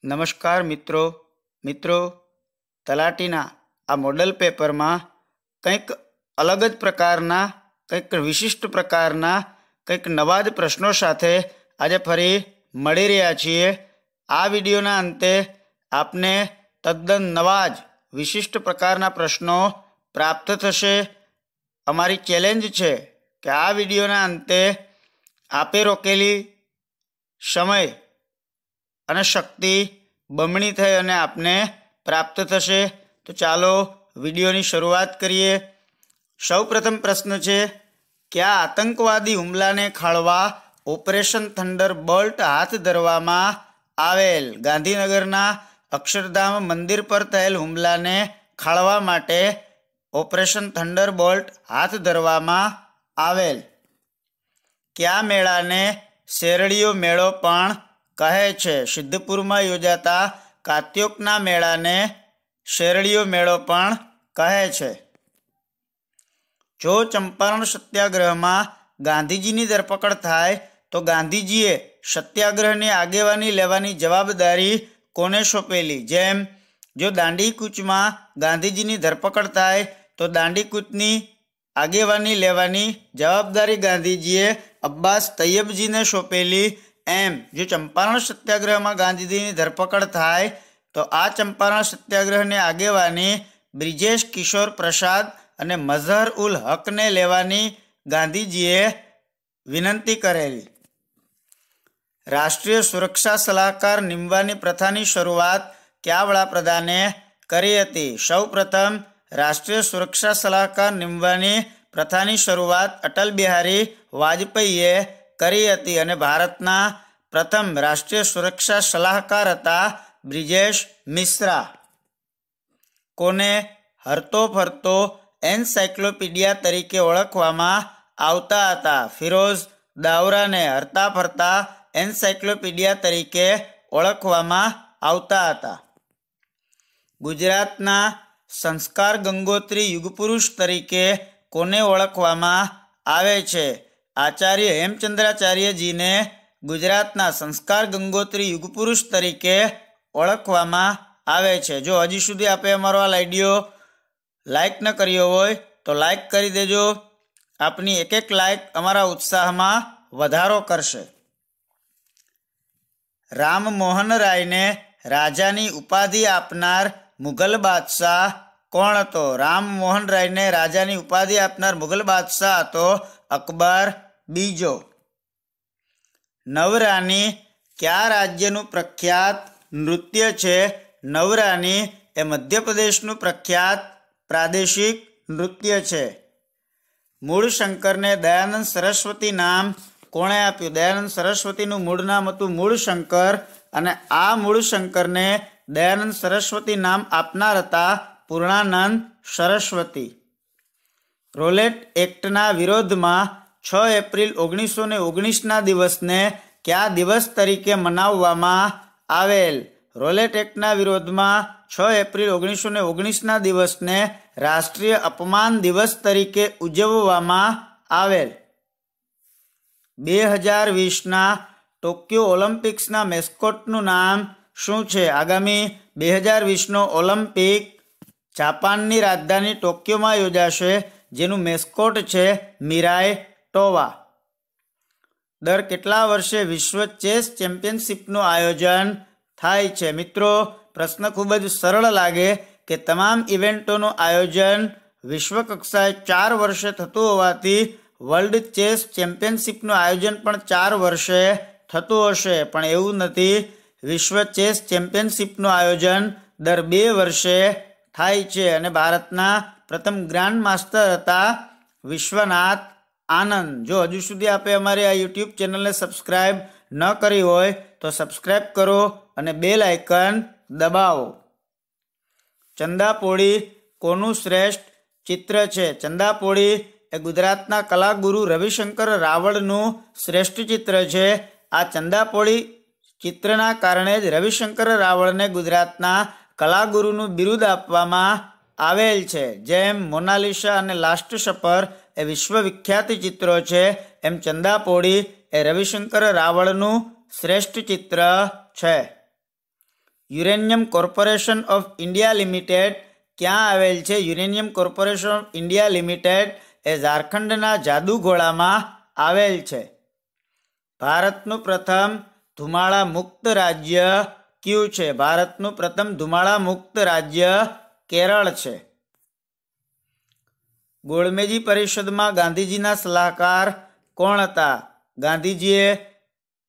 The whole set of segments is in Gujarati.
नमस्कार मित्रों तलाटीना आ मॉडल पेपर में कंईक अलग ज प्रकारना कंईक विशिष्ट प्रकारना कंईक नवा ज प्रश्नों साथे आज फरी मळी रह्या छीए। आ विडियोना अंते आपने तद्दन नवा ज विशिष्ट प्रकारना प्रश्नों प्राप्त थशे। अमारी चेलेन्ज छे कि आ विडियोना अंते आपे रोकेली समय अने शक्ति बमणी थई अने आपने प्राप्त थशे। तो चालो विडियोनी शरूआत करीए। सौ प्रथम प्रश्न छे, क्या आतंकवादी हुमलाने खाळवा ऑपरेशन थंडरबोल्ट हाथ धरवामां आवेल? गांधीनगरना अक्षरधाम मंदिर पर थयेल हुमलाने खाळवा माटे ऑपरेशन थंडरबोल्ट हाथ धरवामां आवेल। क्या मेळाने शेरड़ियो मेळो पण कहे छे? सिद्धपुर में योजाता कात्योकना मेळाने शेरड़ियो मेळो पण कहे छे। जो चंपारण सत्याग्रह में गांधीजीनी धरपकड़ थाय तो गांधीजीए सत्याग्रहनी आगेवानी लेवानी जवाबदारी कोने सोंपेली? जेम जो दांडी कूच में गांधीजीनी धरपकड़ थाय तो दांडी कूचनी आगेवानी लेवानी जवाबदारी गांधीजीए अब्बास तैयबजी ने सोंपेली। एम जो चंपारण सत्याग्रह में गांधीजी की धरपकड़ थाय तो आ चंपारण सत्याग्रह ने आगेवानी ब्रिजेश किशोर प्रसाद अने मजहर उल हक ने लेवानी गांधीजीए विनंती करेली। राष्ट्रीय सुरक्षा सलाहकार निमवानी प्रथानी शुरुआत क्या वडाप्रधाने करी हती? सौ प्रथम राष्ट्रीय सुरक्षा सलाहकार निमवानी प्रथानी शुरुआत अटल बिहारी वाजपेयीए करी हती अने भारतना प्रथम राष्ट्रीय सुरक्षा सलाहकार हता ब्रिजेश मिश्रा। कोने हरतो फरतो एनसाइक्लोपीडिया तरीके ओळखवामां आवता हता? फिरोज दावरा ने हरता फरता एनसाइक्लोपीडिया तरीके ओळखवामां आवता हता। गुजरातना संस्कार गंगोत्री युगपुरुष तरीके कोने ओळखवामां आवे छे? आचार्य हेमचंद्राचार्य जी ने गुजरातना संस्कार गंगोत्री युगपुरुष तरीके ओळखवामां आवे छे। जो हजी सुधी आपे अमारो आ विडियो लाइक न कर्यो होय तो लाइक करी देजो। आपनी एक एक लाइक अमारा उत्साह में वधारो करशे। राम मोहन राय ने राजानी उपाधि आपनार मुगल बादशाह कोण हतो? राम मोहन राय ने राजानी उपाधि आपनार मुगल बादशाह हतो अकबर बीजो। नवरानी क्या राज्यनु प्रख्यात नृत्य छे? नवरानी ए मध्य प्रदेशनु प्रख्यात प्रादेशिक नृत्य छे। मूळशंकर ने दयानंद सरस्वती नाम कोणे आप्युं? दयानंद सरस्वतीनु मूळ नाम हतुं मूळशंकर अने आ मूळशंकर ने दयानंद सरस्वती नाम आपनार हता पूर्णानंद सरस्वती। रोलेट एक्टना विरोध में 6 एप्रिल 1919 दिवस ने क्या दिवस तरीके मनाववामां आवेल? रोलेट एक्टना विरोध में 6 एप्रिल 1919 दिवस ने राष्ट्रीय अपमान दिवस तरीके उजववामां आवेल। 2020 टोक्यो ओलम्पिक्सना मेस्कोटनु नाम शुं छे? आगामी 2020 ओलम्पिक जापाननी राजधानी टोक्यो में योजाशे जेनु मेस्कोट छे मिराई टोवा। दर केटला वर्षे विश्व चेस चेम्पियनशीपનું आयोजन थाय छे? मित्रों प्रश्न खूब ज सरल लागे कि तमाम इवेंटोનું आयोजन विश्व कक्षाए 4 वर्षे थतुं होवाथी वर्ल्ड चेस चेम्पियनशीपનું आयोजन पण 4 वर्षे थतुं हशे, पण एवुं नथी। विश्व चेस चेम्पियनशीपનું आयोजन दर 2 वर्षे थाय छे अने भारतना प्रथम ग्रांड मास्टर हता विश्वनाथ आनंद। जो हजू सुधी आपे अमारी आ यूट्यूब चेनल ने सब्सक्राइब न करी होय तो सब्सक्राइब करो अने बेल आइकन दबावो। चंदापोड़ी कोनु श्रेष्ठ चित्र छे? चंदापोड़ी ए गुजरातना कलागुरु रविशंकर रावळनु श्रेष्ठ चित्र छे। आ चंदापोड़ी चित्रना कारणे ज रविशंकर रावळने गुजरातना कलागुरुनु बिरुद आपवामां आवेल छे। जेम मोनालिसा अने लास्ट सपर ए विश्वविख्यात चित्रों छे एम चंदापोड़ी ए रविशंकर रावळनु श्रेष्ठ चित्र छे। Uranium corporation of India limited ક્યાં આવેલ છે? Uranium corporation of India limited એ ઝારખંડના જાદુગોળામાં આવેલ છે. ભારતનું પ્રથમ ધુમાડા મુક્ત રાજ્ય કયું છે? ભારતનું પ્રથમ ધુમાડા મુક્ત રાજ્ય કેરળ છે. ગોળમેજી પરિષદમાં ગાંધીજીના સલાહકાર કોણ હતા? ગાંધીજીએ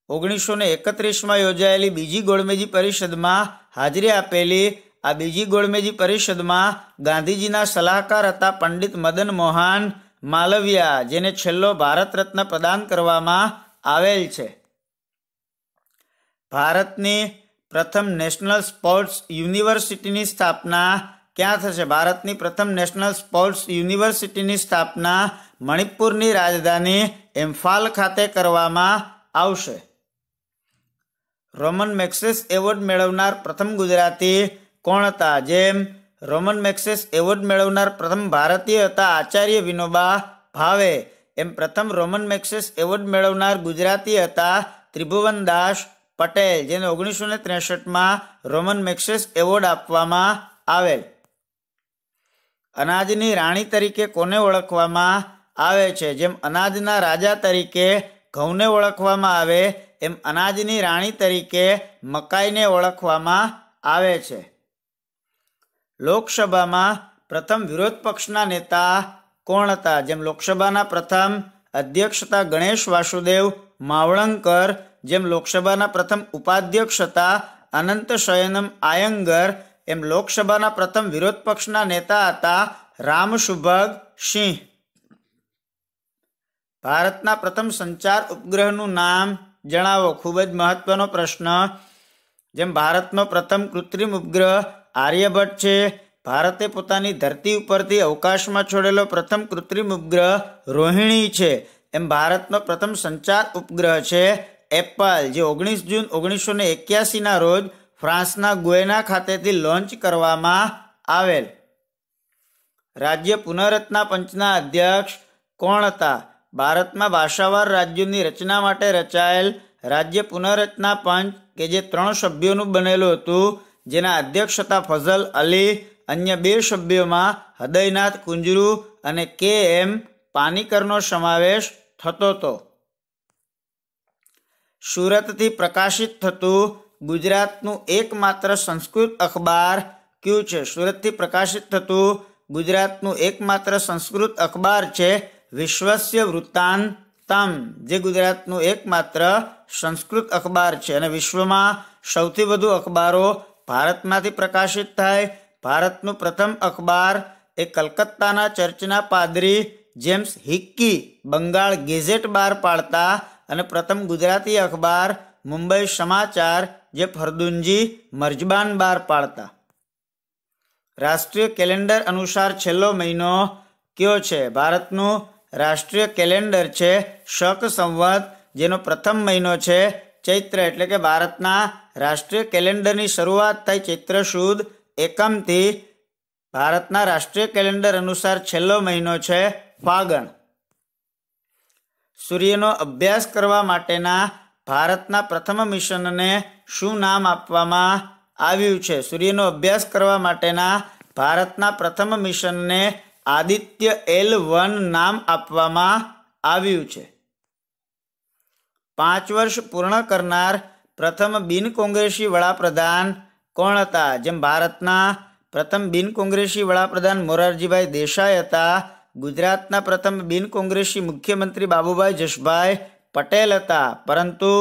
1931માં યોજાયેલી બીજી ગોળમેજી પરિષદમાં હાજરી આપેલી. આ બીજી ગોળમેજી પરિષદમાં ગાંધીજીના સલાહકાર હતા પંડિત મદન મોહન માલવિયા, જેને છેલ્લો ભારત રત્ન પ્રદાન કરવામાં આવેલ છે. ભારતની પ્રથમ નેશનલ સ્પોર્ટ્સ યુનિવર્સિટીની સ્થાપના ક્યાં થશે? ભારતની પ્રથમ નેશનલ સ્પોર્ટ્સ યુનિવર્સિટીની સ્થાપના મણિપુરની રાજધાની ઇમ્ફાલ ખાતે કરવામાં આવશે. રોમન મેગ્સેસ એવોર્ડ મેળવનાર પ્રથમ ગુજરાતી કોણ હતા? જેમ રોમન મેગ્સેસ એવોર્ડ મેળવનાર પ્રથમ ભારતીય હતા આચાર્ય વિનોબા ભાવે, એમ પ્રથમ રોમન મેગ્સેસ એવોર્ડ મેળવનાર ગુજરાતી હતા ત્રિભુવનદાસ પટેલ, જેને 1963માં રોમન મેગ્સેસ એવોર્ડ આપવામાં આવેલ. અનાજની રાણી તરીકે કોને ઓળખવામાં આવે છે? જેમ અનાજના રાજા તરીકે ઘઉંને ઓળખવામાં આવે, એમ અનાજની રાણી તરીકે મકાઈને ઓળખવામાં આવે છે. લોકસભામાં પ્રથમ વિરોધ પક્ષના નેતા કોણ હતા? જેમ લોકસભાના પ્રથમ અધ્યક્ષ હતા ગણેશ વાસુદેવ માવળંકર, જેમ લોકસભાના પ્રથમ ઉપાધ્યક્ષ હતા અનંત શયનમ આયંગર, એમ લોકસભાના પ્રથમ વિરોધ પક્ષના નેતા હતા રામસુભગ સિંહ. ભારતના પ્રથમ સંચાર ઉપગ્રહનું નામ જણાવો. ખૂબ જ મહત્વનો પ્રશ્ન. જેમ ભારતનો પ્રથમ કૃત્રિમ ઉપગ્રહ આર્યભટ્ટ છે. ભારતે પોતાની ધરતી ઉપરથી અવકાશમાં છોડેલો પ્રથમ કૃત્રિમ ઉપગ્રહ રોહિણી છે. એમ ભારતનો પ્રથમ સંચાર ઉપગ્રહ છે એપલ, જે 19 જૂન 1981ના રોજ ફ્રાન્સના ગુએના ખાતેથી લોન્ચ કરવામાં આવેલ. રાજ્ય પુનઃરચના પંચના અધ્યક્ષ કોણ હતા? ભારતમાં ભાષાવાર રાજ્યોની રચના માટે રચાયેલ રાજ્ય પુનઃરચના પંચ કે જે 3 સભ્યોનું બનેલું હતું, જેના અધ્યક્ષ હતા ફઝલ અલી. અન્ય 2 સભ્યોમાં હૃદયનાથ કુંજરુ અને KM પાનીકરનો સમાવેશ થતો હતો. સુરતથી પ્રકાશિત થતું ગુજરાતનું એકમાત્ર સંસ્કૃત અખબાર કયું છે? સુરતથી પ્રકાશિત થતું ગુજરાતનું એકમાત્ર સંસ્કૃત અખબાર છે વિશ્વસ્ય વૃત્તાંતમ, જે ગુજરાતનું એકમાત્ર સંસ્કૃત અખબાર છે. અને વિશ્વમાં સૌથી વધુ અખબારો ભારતમાંથી પ્રકાશિત થાય. ભારતનું પ્રથમ અખબાર એ કલકત્તાના ચર્ચના પાદરી જેમ્સ હિક્કી બંગાળ ગેઝેટ બહાર પાડતા, અને પ્રથમ ગુજરાતી અખબાર મુંબઈ સમાચાર જે ફરદુનજી મર્જબાન બહાર પાડતા. રાષ્ટ્રીય કેલેન્ડર અનુસાર છેલ્લો મહિનો કયો છે? ભારતનું રાષ્ટ્રીય કેલેન્ડર છે શક સંવત, જેનો પ્રથમ મહિનો છે ચૈત્ર. એટલે કે ભારતના રાષ્ટ્રીય કેલેન્ડરની શરૂઆત થઈ ચૈત્ર સુદ એકમથી. ભારતના રાષ્ટ્રીય કેલેન્ડર અનુસાર છેલ્લો મહિનો છે ફાગણ. સૂર્યનો અભ્યાસ કરવા માટેના ભારતના પ્રથમ મિશનને શું નામ આપવામાં આવ્યું છે? સૂર્યનો અભ્યાસ કરવા માટેના ભારતના પ્રથમ મિશનને આદિત્ય L1 નામ આપવામાં આવ્યું છે. 5 વર્ષ પૂર્ણ કરનાર પ્રથમ બિન કોંગ્રેસી વડાપ્રધાન કોણ હતા? જેમ ભારતના પ્રથમ બિન કોંગ્રેસી વડાપ્રધાન મોરારજીભાઈ દેસાઈ હતા. ગુજરાતના પ્રથમ બિન કોંગ્રેસી મુખ્યમંત્રી બાબુભાઈ જસભાઈ પટેલ હતા. પરંતુ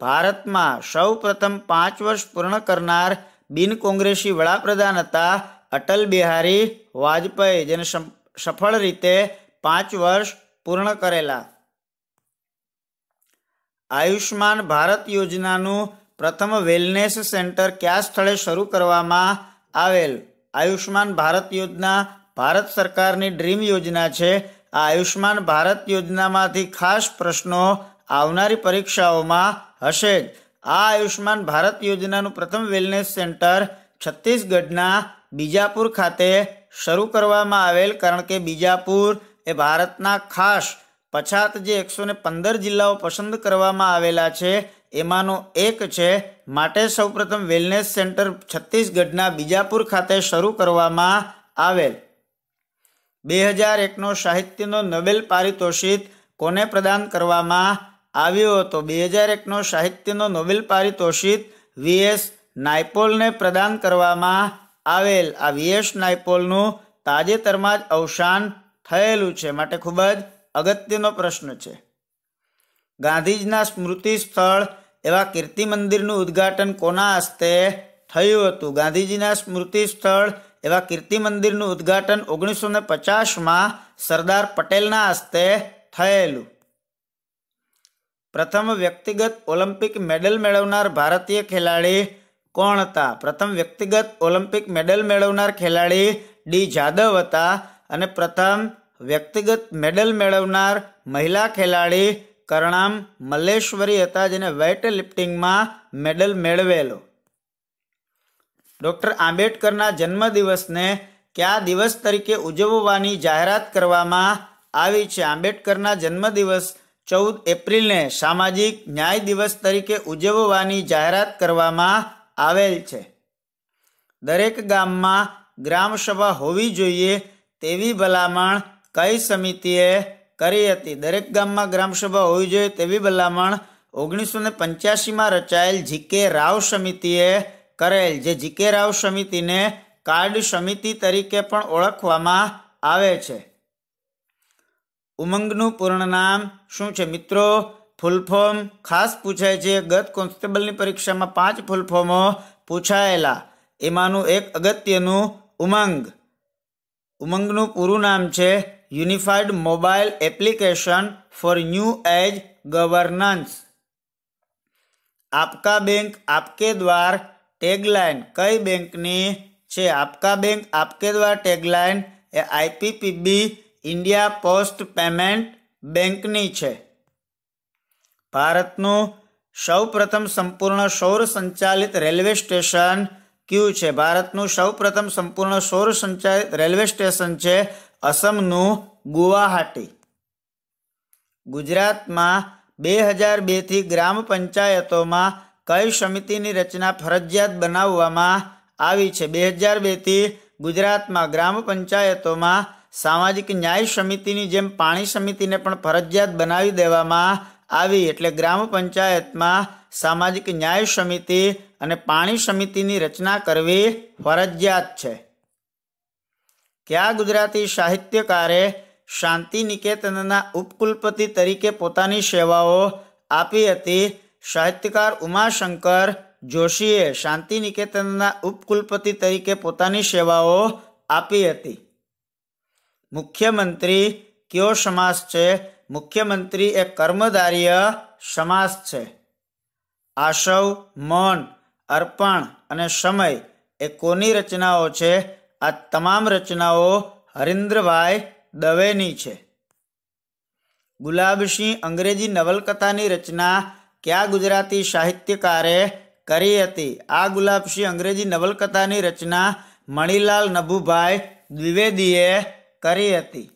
ભારતમાં સૌ પ્રથમ 5 વર્ષ પૂર્ણ કરનાર બિન કોંગ્રેસી વડાપ્રધાન હતા અટલ બિહારી વાજપેયી, જેને સફળ રીતે 5 વર્ષ પૂર્ણ કરેલા. આયુષ્માન ભારત યોજનાનું પ્રથમ વેલનેસ સેન્ટર કયા સ્થળે શરૂ કરવામાં આવેલ? આયુષ્માન ભારત યોજના ભારત સરકારની ડ્રીમ યોજના છે. આ આયુષ્માન ભારત યોજનામાંથી ખાસ પ્રશ્નો આવનારી પરીક્ષાઓમાં હશે જ. આ આયુષ્માન ભારત યોજનાનું પ્રથમ વેલનેસ સેન્ટર છત્તીસગઢના બીજાપુર ખાતે શરૂ કરવામાં આવેલ, કારણ કે બીજાપુર એ ભારતના ખાસ પછાત જે 115 જિલ્લાઓ પસંદ કરવામાં આવેલા છે એમાંનો એક છે. માટે સૌપ્રથમ વેલનેસ સેન્ટર છત્તીસગઢના બીજાપુર ખાતે શરૂ કરવામાં આવેલ. 2001નો સાહિત્યનો નોબેલ પારિતોષિક કોને પ્રદાન કરવામાં આવ્યો હતો? 2001નો સાહિત્યનો નોબેલ પારિતોષિક વીએસ નાયપોલને પ્રદાન કરવામાં આવેલ. આ વીએસ નાયપોલનું તાજેતરમાં જ અવસાન થયેલું છે, માટે ખૂબ જ અગત્યનો પ્રશ્ન છે. ગાંધીજીના સ્મૃતિ સ્થળ એવા કીર્તિ મંદિરનું ઉદ્ઘાટન કોના હસ્તે થયું હતું? ગાંધીજીના સ્મૃતિ સ્થળ એવા કીર્તિ મંદિરનું ઉદ્ઘાટન 1950માં સરદાર પટેલના હસ્તે થયેલું. પ્રથમ વ્યક્તિગત ઓલિમ્પિક મેડલ મેળવનાર ભારતીય ખેલાડી કોણ હતા? પ્રથમ વ્યક્તિગત ઓલિમ્પિક મેડલ મેળવનાર ખેલાડી ડી જાદવ હતા. અને પ્રથમ વ્યક્તિગત મેડલ મેળવનાર મહિલા ખેલાડી કરણામ મલ્લેશ્વરી હતા, જેને વેઇટ લિફ્ટિંગમાં મેડલ મેળવેલો. ડૉક્ટર આંબેડકરના જન્મદિવસને કયા દિવસ તરીકે ઉજવવાની જાહેરાત કરવામાં આવી છે? આંબેડકરના જન્મદિવસ 14 એપ્રિલને સામાજિક ન્યાય દિવસ તરીકે ઉજવવાની જાહેરાત કરવામાં આવેલ છે. દરેક ગામમાં ગ્રામસભા હોવી જોઈએ તેવી ભલામણ કઈ સમિતિએ કરી હતી? દરેક ગામમાં ગ્રામસભા હોવી જોઈએ તેવી ભલામણ 1985માં રચાયેલ જી.કે. રાવ સમિતિએ કરેલ. જે જી.કે. રાવ સમિતિને કાર્ડ સમિતિ તરીકે પણ ઓળખવામાં આવે છે. ઉમંગનું પૂર્ણ નામ શું છે? મિત્રો, ફૂલ ફોર્મ ખાસ પૂછાય છે. ગત કોન્સ્ટેબલની પરીક્ષામાં 5 ફૂલ ફોર્મો પૂછાયેલા, એમાંનું એક અગત્યનું ઉમંગ. ઉમંગનું પૂરું નામ છે unified mobile application for new age governance. આપકા બેંક આપકે દ્વાર ટેગલાઇન કઈ બેંકની છે? આપકા બેંક આપકે દ્વાર ટેગલાઇન એ આઈપીપીબી ઇન્ડિયા પોસ્ટ પેમેન્ટ બેંકની છે. ભારતનું સૌ પ્રથમ સંપૂર્ણ સૌર સંચાલિત રેલવે સ્ટેશન કયું છે? ભારતનું સૌ પ્રથમ સંપૂર્ણ સૌર સંચાલિત રેલવે સ્ટેશન છે અસમનું ગુવાહાટી. ગુજરાતમાં 2002થી ગ્રામ પંચાયતોમાં કઈ સમિતિની રચના ફરજિયાત બનાવવામાં આવી છે? 2002થી ગુજરાતમાં ગ્રામ પંચાયતોમાં સામાજિક ન્યાય સમિતિની જેમ પાણી સમિતિને પણ ફરજિયાત બનાવી દેવામાં આવી. એટલે ગ્રામ પંચાયતમાં સામાજિક ન્યાય સમિતિ અને પાણી સમિતિની રચના કરવી ફરજિયાત છે. કયા ગુજરાતી સાહિત્યકારે શાંતિ નિકેતનના ઉપકુલપતિ તરીકે પોતાની સેવાઓ આપી હતી? સાહિત્યકાર ઉમાશંકર જોશીએ શાંતિ નિકેતનના ઉપકુલપતિ તરીકે પોતાની સેવાઓ આપી હતી. મુખ્યમંત્રી કયો સમાસ છે? મુખ્યમંત્રી એ કર્મધારય સમાસ છે. આશવ, મૌન, અર્પણ અને સમય એ કોની રચનાઓ છે? આ તમામ રચનાઓ હરીન્દ્રભાઈ દવેની છે. ગુલાબસિંહ અંગ્રેજી નવલકથાની રચના કયા ગુજરાતી સાહિત્યકારે કરી હતી? આ ગુલાબસિંહ અંગ્રેજી નવલકથાની રચના મણિલાલ નભુભાઈ દ્વિવેદીએ કરી હતી.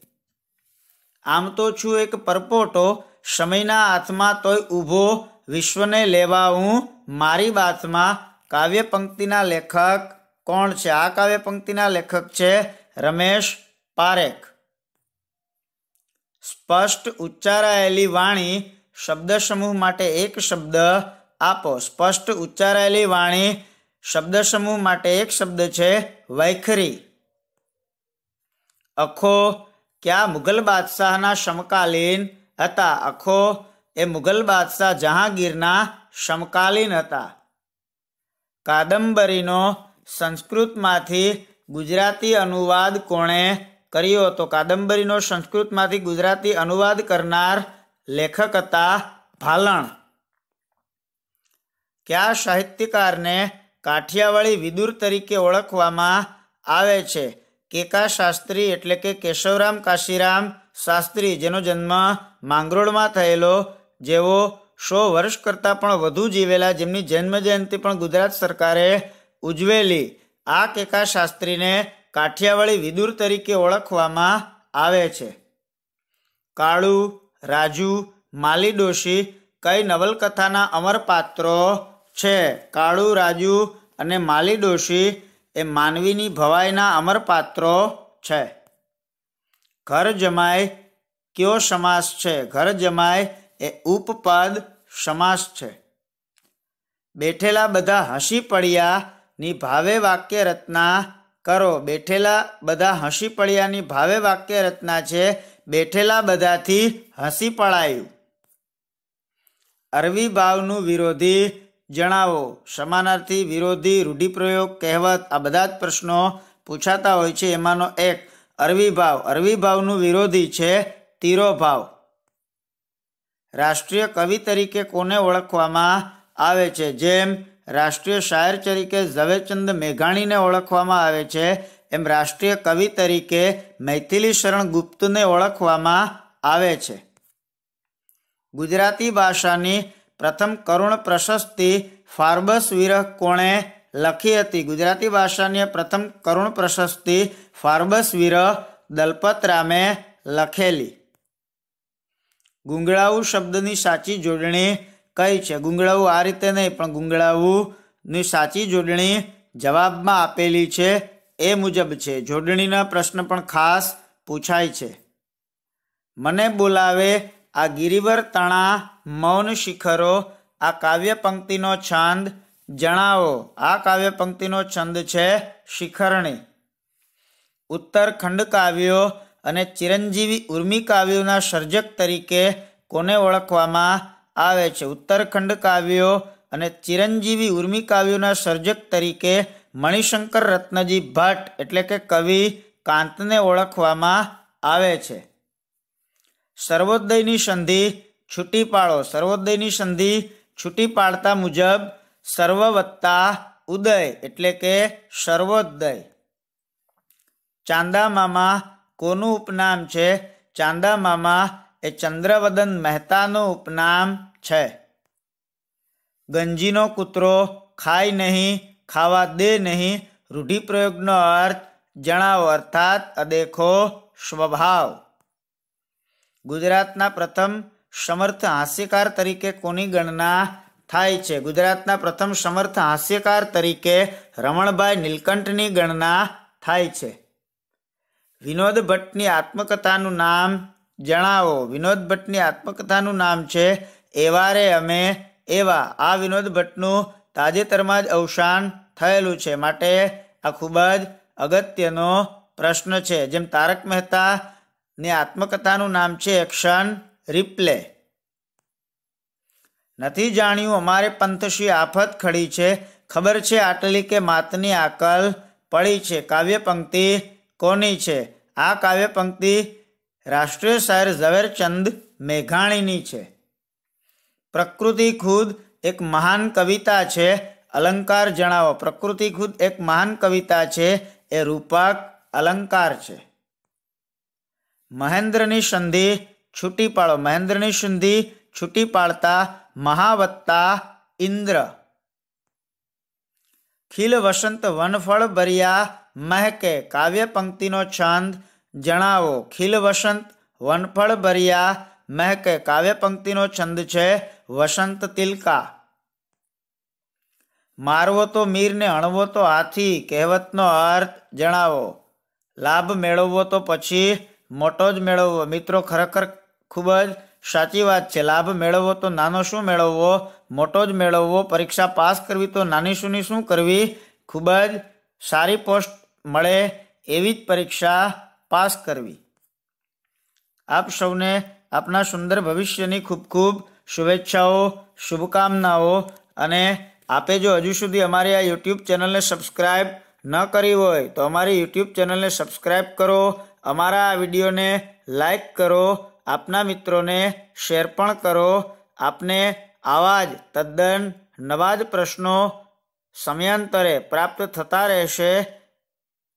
આમ તો છું એક પરપોટો, સમયના હાથમાં તોય ઊભો, વિશ્વને લેવા હું મારી બાથમાં. કાવ્ય પંક્તિના લેખક કોણ છે? આ કાવ્ય પંક્તિના લેખક છે રમેશ પારેખ. સ્પષ્ટ ઉચ્ચારાયેલી વાણી શબ્દ સમૂહ માટે એક શબ્દ આપો. સ્પષ્ટ ઉચ્ચારાયેલી વાણી શબ્દ સમૂહ માટે એક શબ્દ છે વૈખરી. અખો કયા મુઘલ બાદશાહના સમકાલીન હતા? અખો એ મુઘલ બાદશાહ જહાંગીરના સમકાલીન હતા. કાદંબરીનો સંસ્કૃતમાંથી ગુજરાતી અનુવાદ કોણે કર્યો હતો? કાદંબરીનો સંસ્કૃતમાંથી ગુજરાતી અનુવાદ કરનાર લેખક હતા ભાલણ. કયા સાહિત્યકારને કાઠિયાવાડી વિદુર તરીકે ઓળખવામાં આવે છે? કેકા શાસ્ત્રી એટલે કે કેશવરામ કાશીરામ શાસ્ત્રી, જેનો જન્મ માંગરોળમાં થયેલો, જેઓ 100 વર્ષ કરતાં પણ વધુ જીવેલા, જેમની જન્મ જયંતિ પણ ગુજરાત સરકારે ઉજવેલી. આ કેકા શાસ્ત્રીને કાઠિયાવાડી વિદુર તરીકે ઓળખવામાં આવે છે. કાળુ રાજુ, માલી ડોશી કઈ નવલકથાના અમર પાત્રો છે? કાળુ, રાજુ અને માલી ડોશી એ માનવીની ભવાઈના અમર પાત્રો છે. ઘર જમાય કયો સમાસ છે? ઘર જમાય એ ઉપપદ સમાસ છે. બેઠેલા બધા હસી પડ્યાની ભાવે વાક્ય રચના કરો. બેઠેલા બધા હસી પડ્યાની ભાવે વાક્ય રચના છે બેઠેલા બધાથી હસી પડાયું. અરવી ભાવનું વિરોધી જણાવો. સમાનાર્થી, વિરોધી, રૂઢિપ્રયોગ, કહેવત આ બધા જ પ્રશ્નો પૂછાતા હોય છે. એમાંનો એક અરવી ભાવ. અરવી ભાવનું વિરોધી છે તિરોભાવ. રાષ્ટ્રીય કવિ તરીકે કોને ઓળખવામાં આવે છે? જેમ રાષ્ટ્રીય શાયર તરીકે ઝવેરચંદ મેઘાણીને ઓળખવામાં આવે છે એમ રાષ્ટ્રીય કવિ તરીકે મૈથિલી શરણ ગુપ્તને ઓળખવામાં આવે છે. ગુજરાતી ભાષાની પ્રથમ કરુણ પ્રશસ્તિ ફાર્બસ વિરહ કોણે લખી હતી? ગુજરાતી ભાષાની પ્રથમ કરુણ પ્રશસ્તિ ફાર્બસ વિરહ દલપતરામે લખેલી. ગુંગળાવું શબ્દની સાચી જોડણી કઈ છે? ગુંગળાવું આ રીતે નહીં, પણ ગુંગળાવુંની સાચી જોડણી જવાબમાં આપેલી છે એ મુજબ છે. જોડણીના પ્રશ્ન પણ ખાસ પૂછાય છે. મને બોલાવે આ ગિરિવર તણા મૌન શિખરો આ કાવ્ય પંક્તિનો છંદ જણાવો. આ કાવ્ય પંક્તિનો છંદ છે શિખરણી. ઉત્તરખંડ કાવ્યો અને ચિરંજીવી ઉર્મી કાવ્યોના સર્જક તરીકે કોને ઓળખવામાં આવે છે? ઉત્તરખંડ કાવ્યો અને ચિરંજીવી ઉર્મી કાવ્યોના સર્જક તરીકે મણિશંકર રત્નજી ભટ્ટ એટલે કે કવિ કાંતને ઓળખવામાં આવે છે. સર્વોદયની સંધિ છૂટી પાડો. સર્વોદયની સંધિ છૂટી પાડતા મુજબ સર્વ વત્તા ઉદય એટલે કે સર્વોદય. ચાંદામામા કોનું ઉપનામ છે? ચાંદામામા એ ચંદ્રવદન મહેતાનું ઉપનામ છે. ગંજીનો કૂતરો ખાય નહીં, ખાવા દે નહીં રૂઢિપ્રયોગનો અર્થ જણાવો. અર્થાત અદેખો સ્વભાવ. ગુજરાતના પ્રથમ સમર્થ હાસ્યકાર તરીકે કોની ગણના થાય છે? ગુજરાતના પ્રથમ સમર્થ હાસ્યકાર તરીકે રમણભાઈ નીલકંઠની ગણના થાય છે. વિનોદ ભટ્ટની આત્મકથાનું નામ જણાવો. વિનોદ ભટ્ટની આત્મકથાનું નામ છે એવા રે અમે એવા. આ વિનોદ ભટ્ટનું તાજેતરમાં જ અવસાન થયેલું છે, માટે આ ખૂબ જ અગત્યનો પ્રશ્ન છે. જેમ તારક મહેતાની આત્મકથાનું નામ છે એક્શન રિપ્લે. નથી જાણ્યું અમારે પંથશી આફત ખડી છે, ખબર છે આટલી કે માતની આકલ પડી છે. કાવ્ય પંક્તિ કોની છે? આ કાવ્ય પંક્તિ રાષ્ટ્રીય શાયર ઝવેરચંદ મેઘાણીની છે. પ્રકૃતિ ખુદ એક મહાન કવિતા છે, અલંકાર જણાવો. પ્રકૃતિ ખુદ એક મહાન કવિતા છે, એ રૂપક અલંકાર છે. મહેન્દ્રની સંધિ છૂટી પાડો. મહેન્દ્રની સંધિ છૂટી પાડતા મહાવત્તા ઇન્દ્ર. ખીલ વસંત વનફળ ભર્યા મહેકે. કાવ્ય પંક્તિનો છંદ જણાવો. ખીલ વસંત વનફળ ભર્યા મહેકે. કાવ્ય પંક્તિનો છંદ છે વસંત તિલકા. મારવો તો મીર ને અણવો તો હાથી. કહેવતનો અર્થ જણાવો. લાભ મેળવવો તો પછી મોટો જ મેળવવો. મિત્રો ખરેખર ખૂબ જ સાચી વાત છે. લાભ મેળવવો તો નાનો શું મેળવવો, મોટો જ મેળવવો. પરીક્ષા પાસ કરવી તો નાની શુંની શું કરવી, ખૂબ જ સારી પોસ્ટ મળે એવી જ પરીક્ષા પાસ કરવી. આપ સૌને આપના સુંદર ભવિષ્યની ખૂબ ખૂબ શુભેચ્છાઓ, શુભકામનાઓ. અને આપે જો હજુ સુધી અમારી આ યુટ્યુબ ચેનલને સબસ્ક્રાઈબ ન કરી હોય તો અમારી યુટ્યુબ ચેનલને સબસ્ક્રાઈબ કરો, અમારા આ વિડીયોને લાઈક કરો, આપના મિત્રોને શેર પણ કરો. આપને આવા જ તદ્દન નવા જ પ્રશ્નો સમયાંતરે પ્રાપ્ત થતા રહેશે.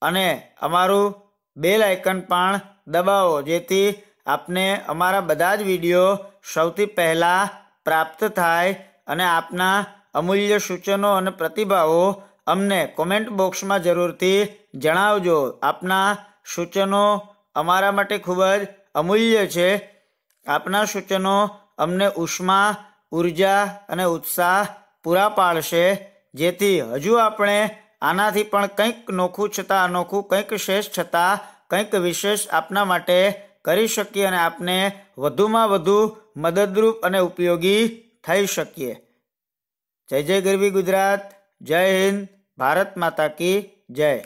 અને અમારું બેલ આઇકન પણ દબાવો, જેથી આપને અમારા બધા જ વિડીયો સૌથી પહેલાં પ્રાપ્ત થાય. અને આપના અમૂલ્ય સૂચનો અને પ્રતિભાવો અમને કોમેન્ટ બોક્સમાં જરૂરથી જણાવજો. આપના સૂચનો અમારા માટે ખૂબ જ અમૂલ્ય છે. આપના સૂચનો અમને ઉષ્મા, ઉર્જા અને ઉત્સાહ પૂરા પાડશે, જેથી હજુ આપણે આનાથી પણ કંઈક નોખું છતાં અનોખું, કંઈક શ્રેષ્ઠ છતાં કંઈક વિશેષ આપના માટે કરી શકીએ અને આપને વધુમાં વધુ મદદરૂપ અને ઉપયોગી થઈ શકીએ. જય જય ગરવી ગુજરાત. જય હિન્દ. ભારત માતા કી જય.